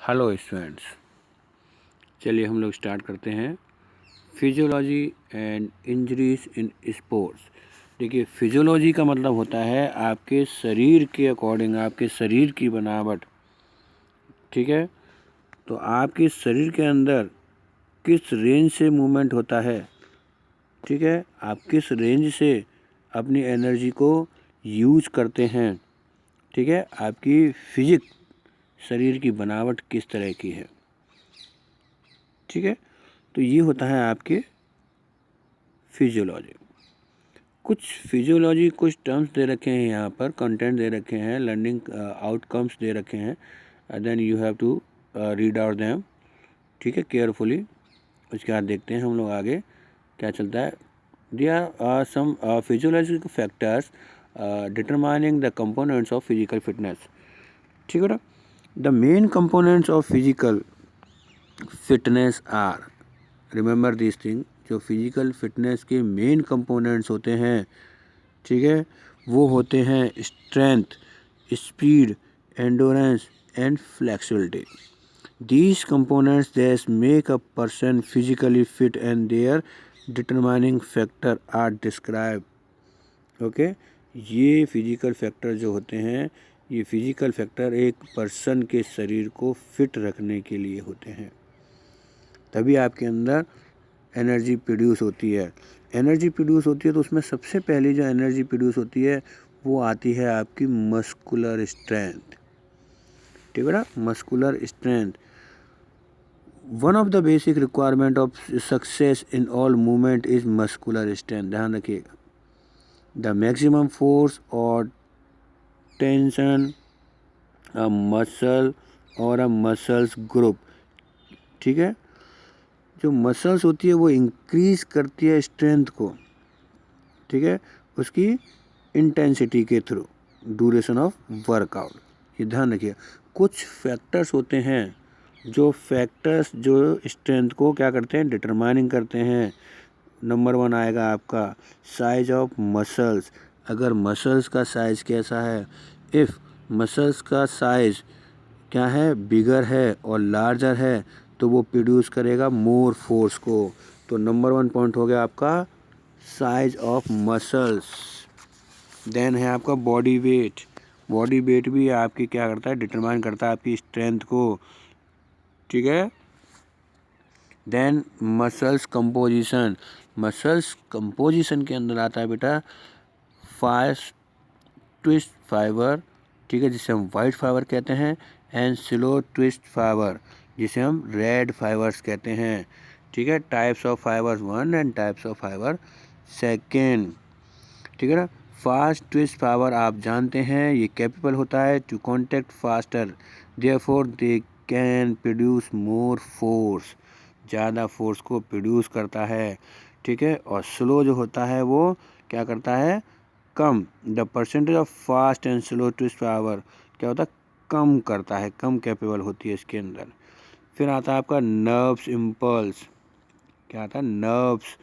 Hello students, चलिए हम लोग स्टार्ट करते हैं physiology and injuries in sports. देखिए, फिजियोलॉजी का मतलब होता है आपके शरीर के अकॉर्डिंग, आपके शरीर की बनावट। ठीक है, तो आपके शरीर के अंदर किस रेंज से मूवमेंट होता है, ठीक है, आप किस रेंज से अपनी एनर्जी को यूज करते हैं, ठीक है, आपकी फिजिक, शरीर की बनावट किस तरह की है। ठीक है, तो ये होता है आपके फिजियोलॉजी। कुछ टर्म्स दे रखे हैं, यहाँ पर कंटेंट दे रखे हैं, लर्निंग आउटकम्स दे रखे हैं, then you have to read out them, ठीक है, केयरफुली। उसके बाद देखते हैं हम लोग आगे क्या चलता है। There are some physiological factors determining the components of physical fitness. ठीक है ना, the main components of physical fitness are, remember this thing, जो फिजिकल फिटनेस के मेन कंपोनेंट्स होते हैं, ठीक है, वो होते हैं strength, speed, endurance and flexibility. These components that make a person physically fit and their determining factor are described. Okay, ये फिजिकल फैक्टर जो होते हैं, ये फिजिकल फैक्टर एक पर्सन के शरीर को फिट रखने के लिए होते हैं, तभी आपके अंदर एनर्जी प्रोड्यूस होती है। एनर्जी प्रोड्यूस होती है तो उसमें सबसे पहली जो एनर्जी प्रोड्यूस होती है वो आती है आपकी मस्कुलर स्ट्रेंथ। ठीक है ना, muscular strength one of the basic requirement of success in all movement is muscular strength. ध्यान रखिएगा, द मैक्सिमम फोर्स और टेंशन अ मसल और अ मसल्स ग्रुप। ठीक है, जो मसल्स होती है वो इंक्रीज करती है स्ट्रेंथ को, ठीक है, उसकी इंटेंसिटी के थ्रू, ड्यूरेशन ऑफ वर्कआउट। ये ध्यान रखिए, कुछ फैक्टर्स होते हैं जो स्ट्रेंथ को क्या करते हैं, डिटरमाइनिंग करते हैं। नंबर 1 आएगा आपका साइज ऑफ मसल्स। अगर मसल्स का साइज कैसा है, इफ़ मसल्स का साइज क्या है, बिगर है और लार्जर है, तो वो प्रोड्यूस करेगा मोर फोर्स को। तो नंबर 1 पॉइंट हो गया आपका साइज ऑफ मसल्स। देन है आपका बॉडी वेट। बॉडी वेट भी आपकी क्या करता है, डिटरमाइन करता है आपकी स्ट्रेंथ को। ठीक है, then muscles composition. Muscles composition के अंदर आता है बेटा फास्ट ट्विस्ट फाइबर, ठीक है, जिसे हम वाइट फाइबर कहते हैं, एंड स्लो ट्विस्ट फाइबर, जिसे हम रेड फाइबर्स कहते हैं। ठीक है, types of fibres 1 and types of fibre 2। ठीक है ना, फास्ट ट्विस्ट फाइबर आप जानते हैं ये कैपेबल होता है to contact faster, therefore they can produce more force, ज़्यादा फोर्स को प्रोड्यूस करता है। ठीक है, और स्लो जो होता है वो क्या करता है, कम, the percentage of fast and slow twitch fibre क्या होता है, कम करता है, कम कैपेबल होती है इसके अंदर। फिर आता है आपका नर्व्स इम्पल्स। क्या आता है, नर्व्स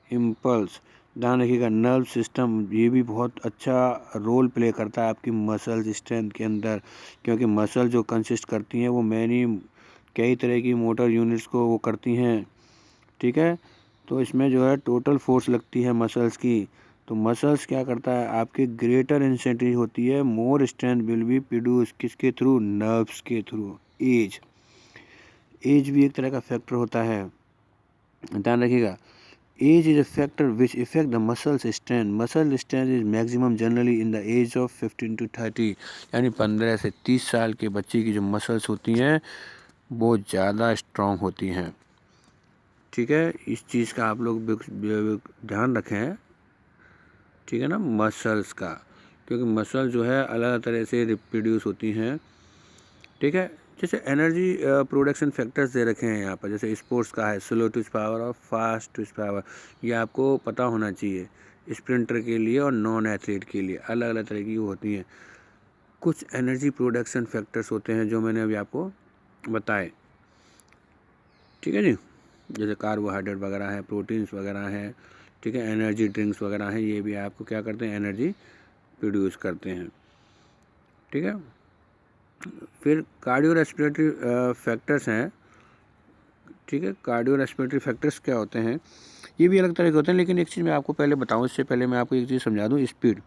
इम्पल्स। ध्यान रखिएगा, नर्व सिस्टम ये भी बहुत अच्छा रोल प्ले करता है आपकी मसल्स स्ट्रेंथ के अंदर, क्योंकि मसल जो कंसिस्ट करती हैं वो कई तरह की मोटर यूनिट्स को वो करती हैं। ठीक है, तो इसमें जो है टोटल फोर्स लगती है मसल्स की। तो मसल्स क्या करता है, आपकी ग्रेटर इंटेंसिटी होती है, more strength will be produce, किसके थ्रू, नर्व्स के थ्रू। एज भी एक तरह का फैक्टर होता है, ध्यान रखिएगा। Age is a factor which effect the muscles strength. Muscle strength is maximum generally in the age of 15 to 30, यानी 15 से 30 साल के बच्चे की जो मसल्स होती हैं वो ज़्यादा स्ट्रॉन्ग होती हैं। ठीक है, इस चीज़ का आप लोग ध्यान रखें। ठीक है ना, मसल्स का, क्योंकि मसल जो है अलग अलग तरह से रिप्रोड्यूस होती हैं। ठीक है, जैसे एनर्जी प्रोडक्शन फैक्टर्स दे रखे हैं यहाँ पर, जैसे स्पोर्ट्स का है स्लो ट्विस्ट पावर और फास्ट ट्विस्ट पावर, ये आपको पता होना चाहिए। स्प्रिंटर के लिए और नॉन एथलीट के लिए अलग अलग तरह की होती हैं। कुछ एनर्जी प्रोडक्शन फैक्टर्स होते हैं जो मैंने अभी आपको बताए। ठीक है जी, जैसे कार्बोहाइड्रेट वगैरह है, प्रोटीन्स वगैरह हैं, ठीक है, एनर्जी ड्रिंक्स वगैरह हैं, ये भी आपको क्या करते हैं, एनर्जी प्रोड्यूस करते हैं। ठीक है, फिर कार्डियो रेस्पिरेटरी फैक्टर्स हैं, ठीक है। कार्डियो रेस्पिरेटरी फैक्टर्स क्या होते हैं, ये भी अलग तरह के होते हैं, लेकिन एक चीज़ मैं आपको पहले बताऊं, इससे पहले मैं आपको एक चीज़ समझा दूं, स्पीड।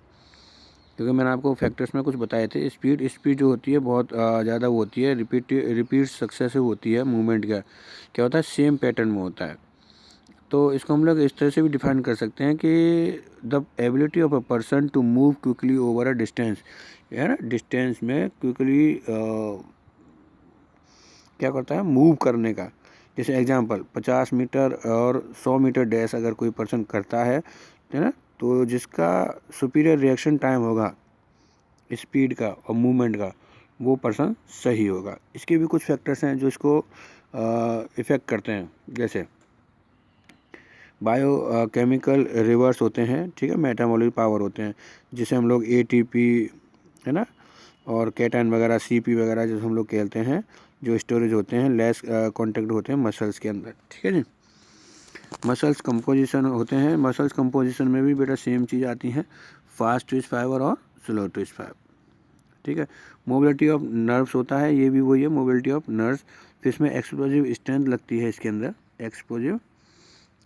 क्योंकि मैंने आपको फैक्टर्स में कुछ बताए थे। स्पीड जो होती है बहुत ज़्यादा वो होती है, रिपीट सक्सेसिव होती है। मूवमेंट का क्या होता है, सेम पैटर्न में होता है। तो इसको हम लोग इस तरह से भी डिफाइन कर सकते हैं कि the ability of a person to move quickly over a distance, है ना। डिस्टेंस में क्विकली क्या करता है, मूव करने का। जैसे एग्जांपल 50 मीटर और 100 मीटर डैश अगर कोई पर्सन करता है ना, तो जिसका सुपीरियर रिएक्शन टाइम होगा स्पीड का और मूवमेंट का, वो पर्सन सही होगा। इसके भी कुछ फैक्टर्स हैं जो इसको इफ़ेक्ट करते हैं, जैसे बायो केमिकल रिवर्स होते हैं, ठीक है। मेटाबॉलिक पावर होते हैं, जिसे हम लोग एटीपी, है ना, और कैटायन वगैरह, सीपी वगैरह जो हम लोग कहते हैं, जो स्टोरेज होते हैं, लेस कॉन्टेक्ट होते हैं मसल्स के अंदर, ठीक है जी। मसल्स कंपोजिशन होते हैं, मसल्स कंपोजिशन में भी बेटा सेम चीज़ आती है, फास्ट ट्विस्ट फाइबर और स्लो ट्विस्ट फाइबर, ठीक है। मोबिलिटी ऑफ नर्व्स होता है, ये भी वही है, मोबिलिटी ऑफ नर्व्स। फिर इसमें एक्सप्लोजिव स्ट्रेंथ लगती है इसके अंदर, एक्सप्लोजिव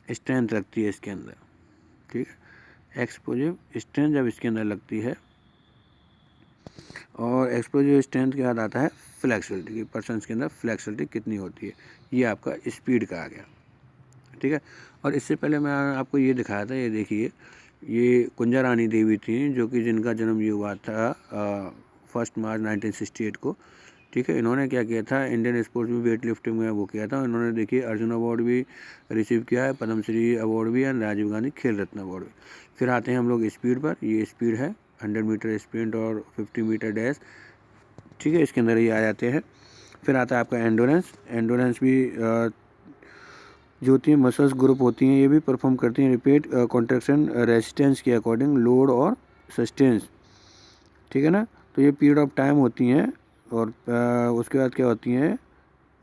स्ट्रेंथ लगती है इसके अंदर, ठीक है। एक्सप्लोजिव स्ट्रेंथ जब इसके अंदर लगती है, और एक्सप्लोजिव स्ट्रेंथ के बाद आता है फ्लेक्सिबिलिटी की, पर्सन के अंदर फ्लेक्सिबिलिटी कितनी होती है, ये आपका स्पीड का आ गया, ठीक है। और इससे पहले मैं आपको ये दिखाया था, ये देखिए, ये कुंजा रानी देवी थी, जो कि जिनका जन्म ये हुआ था 1 मार्च 1968 को, ठीक है। इन्होंने क्या किया था, इंडियन स्पोर्ट्स में वेट लिफ्टिंग में वो किया था। इन्होंने देखिए अर्जुन अवार्ड भी रिसीव किया है, पद्मश्री अवार्ड भी, एंड राजीव गांधी खेल रत्न अवार्ड भी। फिर आते हैं हम लोग स्पीड पर, ये स्पीड है 100 मीटर स्प्रिंट और 50 मीटर डैश, ठीक है, इसके अंदर ये आ जाते हैं। फिर आता है आपका एंडोरेंस। एंडोरेंस भी जो होती है मसल्स ग्रुप होती हैं, ये भी परफॉर्म करती हैं रिपीट कॉन्ट्रैक्शन रेजिस्टेंस के अकॉर्डिंग, लोड और सस्टेंस, ठीक है ना। तो ये पीरियड ऑफ टाइम होती हैं, और उसके बाद क्या होती हैं,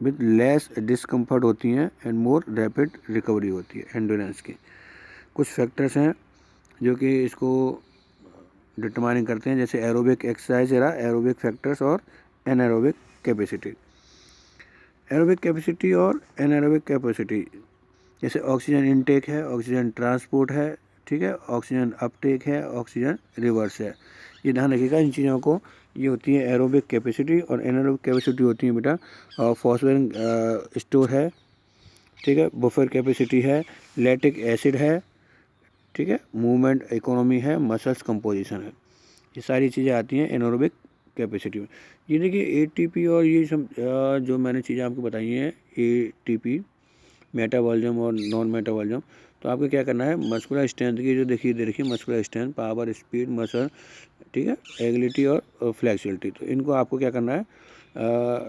विद लेस डिस्कम्फर्ट होती हैं एंड मोर रैपिड रिकवरी होती है एंडोरेंस की। कुछ फैक्टर्स हैं जो कि इसको डिटरमाइन करते हैं, जैसे एरोबिक एक्सरसाइज रहा, एरोबिक फैक्टर्स और एनारोबिक कैपेसिटी। एरोबिक कैपेसिटी और एनारोबिक कैपेसिटी, जैसे ऑक्सीजन इनटेक है, ऑक्सीजन ट्रांसपोर्ट है, ठीक है, ऑक्सीजन अपटेक है, ऑक्सीजन रिवर्स है। ये ध्यान रखिएगा इन चीज़ों को। ये होती है एरोबिक कैपेसिटी, और एनारोबिक कैपेसिटी होती है बेटा फॉस्फेट स्टोर है, ठीक है, बफर कैपेसिटी है, लैक्टिक एसिड है, ठीक है, मूवमेंट इकोनॉमी है, मसल्स कंपोजिशन है। ये सारी चीज़ें आती हैं एनारोबिक कैपेसिटी में। ये देखिए एटीपी और ये सब जो मैंने चीज़ें आपको बताई हैं, एटीपी, मेटाबॉलिज्म और नॉन मेटाबॉलिज्म, तो आपको क्या करना है, मस्कुलर स्ट्रेंथ की जो देखिए दे रखिए, muscular strength, power, speed, muscle, ठीक है, एगिलिटी और फ्लेक्सिबिलिटी, तो इनको आपको क्या करना है,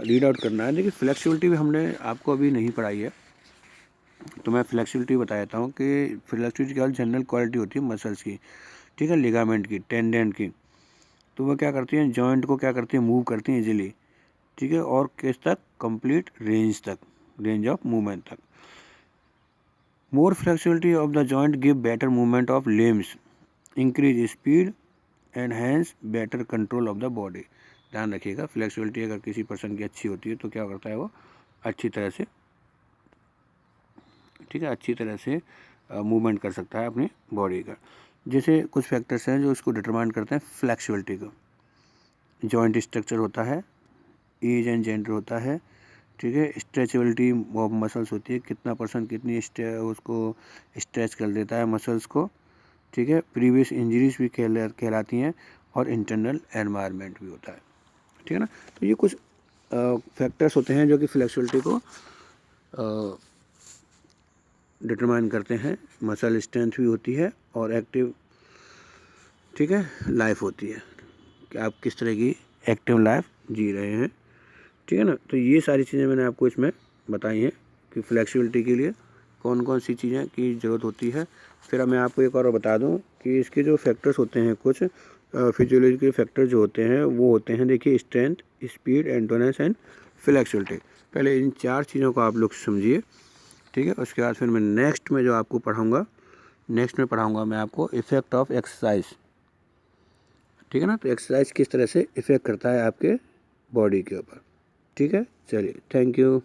रीड आउट करना है। देखिए फ्लेक्सिबिलिटी भी हमने आपको अभी नहीं पढ़ाई है, तो मैं फ्लेक्सिबिलिटी बता देता हूँ कि फ्लेक्सिबिलिटी क्या जनरल क्वालिटी होती है मसल्स की, ठीक है, लिगामेंट की, टेंडेंट की। तो वो क्या करती हैं, जॉइंट को क्या करती हैं, मूव करती हैं इजीली, ठीक है, और किस तक, कंप्लीट रेंज तक, रेंज ऑफ मूवमेंट तक। More flexibility of the joint give better movement of limbs, increase speed and hence better control of the body. ध्यान रखिएगा, फ्लेक्सिबिलिटी अगर किसी पर्सन की अच्छी होती है तो क्या करता है, वो अच्छी तरह से, ठीक है, अच्छी तरह से मूवमेंट कर सकता है अपनी बॉडी का। जैसे कुछ फैक्टर्स हैं जो इसको डिटरमाइन करते हैं फ्लेक्सिबिलिटी को। जॉइंट स्ट्रक्चर होता है, एज एंड जेंडर होता है, ठीक है, स्ट्रेचेबिलिटी ऑफ मसल्स होती है, कितना पर्सन कितनी उसको स्ट्रेच कर देता है मसल्स को, ठीक है, प्रीवियस इंजरीज भी कहलाती हैं, और इंटरनल एनवायरनमेंट भी होता है, ठीक है ना। तो ये कुछ फैक्टर्स होते हैं जो कि फ्लेक्सिबिलिटी को डिटरमाइन करते हैं। मसल स्ट्रेंथ भी होती है, और एक्टिव, ठीक है, लाइफ होती है कि आप किस तरह की एक्टिव लाइफ जी रहे हैं, ठीक है ना। तो ये सारी चीज़ें मैंने आपको इसमें बताई हैं कि फ्लेक्सिबिलिटी के लिए कौन कौन सी चीज़ें की ज़रूरत होती है। फिर मैं आपको एक और बता दूं कि इसके जो फैक्टर्स होते हैं, कुछ फिजियोलॉजिकल फैक्टर जो होते हैं वो होते हैं, देखिए, strength, speed, endurance and flexibility. पहले इन 4 चीज़ों को आप लोग समझिए, ठीक है। उसके बाद फिर मैं नेक्स्ट में जो आपको पढ़ाऊँगा, नेक्स्ट में पढ़ाऊँगा मैं आपको इफ़ेक्ट ऑफ एक्सरसाइज, ठीक है ना। तो एक्सरसाइज किस तरह से इफ़ेक्ट करता है आपके बॉडी के ऊपर। ठीक है, चलिए, थैंक यू।